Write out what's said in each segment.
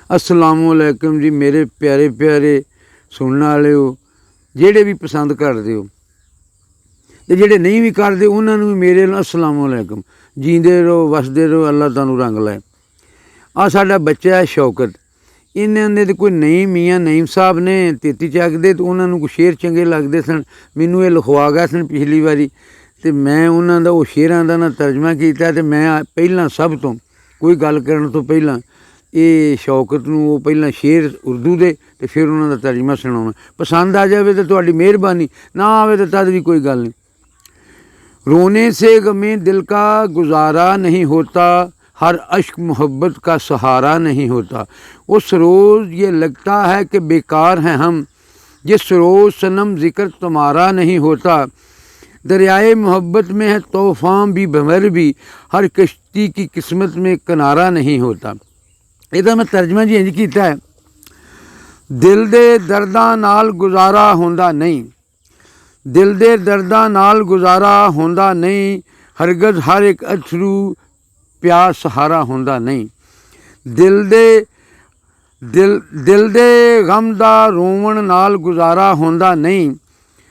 अस्सलामुअलैकुम जी मेरे प्यारे प्यारे सुनने वाले हो, जेड़े भी पसंद करते हो ते जेड़े नहीं भी करते उन्होंने भी मेरे अस्सलामुअलैकुम। जींदे रहो वसदे रहो, अल्लाह तुहानू रंग लाए। आ साडा बच्चा है शौकत, इन्होंने तो कोई नहीं मियाँ नईम साहब ने तेती चकदे तो उन्होंने कोई शेर चंगे लगते सन। मैनू ये लिखवा गए सन पिछली बारी तो मैं उन्होंने वो शेरां दा ना तर्जमा किया तो मैं पहला सब तो कोई गल करन तो पहला ये शौकत नूं वो पहला शेर उर्दू दे ते फिर उन्हों का तर्जमा सुनाउणा। पसंद आ जाए तो तुहाडी मेहरबानी, ना आवे तो तद भी कोई गल नहीं। रोने से गमे दिल का गुजारा नहीं होता, हर अश्क मोहब्बत का सहारा नहीं होता। उस रोज़ ये लगता है कि बेकार हैं हम, जिस रोज़ सनम ज़िक्र तुम्हारा नहीं होता। दरियाए मोहब्बत में है तूफ़ान भी भंवर भी, हर कश्ती की किस्मत में किनारा नहीं होता। ਇਹਦਾ मैं तर्जमा जी इंज कीता है, दिल दे दर्दां नाल गुजारा होंदा नहीं, दिल दे दर्दां नाल गुजारा होंदा नहीं, हरगज़ हर एक अथरू प्यार सहारा होंदा नहीं। दिल दे गम दा रोवण नाल गुजारा होंदा नहीं,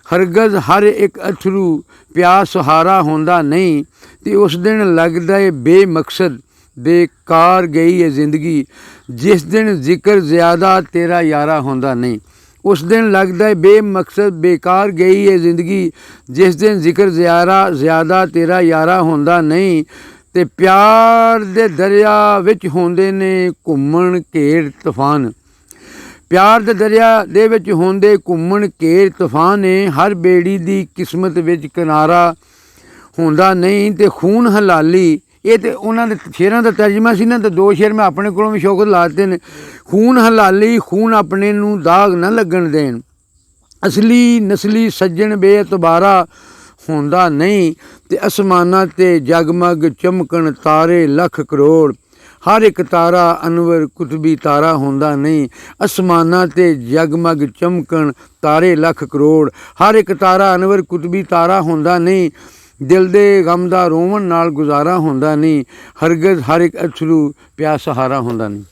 हरगज़ हर एक अथरू प्यार सहारा होंदा नहीं। ते उस दिन लगदा है बेमकसद बेकार गई है ज़िंदगी, जिस दिन जिक्र ज़्यादा तेरा यारा होंदा नहीं। उस दिन लगता है बेमकसद बेकार गई है ज़िंदगी, जिस दिन जिक्र ज़्यादा तेरा यारा होंदा नहीं। ते प्यार दे दरिया विच होंदे ने घूमण घेर तूफान, प्यार दे दरिया दे विच होंदे घूमण घेर तूफान ने, हर बेड़ी दी किस्मत विच किनारा होंदा नहीं। ते खून हलाली ये तो उन्होंने शेरों का तर्जमा सी ना, तो दो शेर मैं अपने को भी शौकत लाते हैं। खून हलाली खून अपने नूं दाग न लगन देन, असली नस्ली सज्जन बेअतबारा होंदा नहीं। ते आसमाना ते जगमग चमकन तारे लख करोड़, हर एक तारा अनवर कुतबी तारा होंदा नहीं। आसमाना ते जगमग चमकन तारे लख करोड़, हर एक तारा अनवर कुतबी तारा होंदा नहीं। दिल दे गम दा रोवण नाल गुजारा होंदा नहीं, हरगज़ हर एक अथरू प्यार सहारा होंदा नहीं।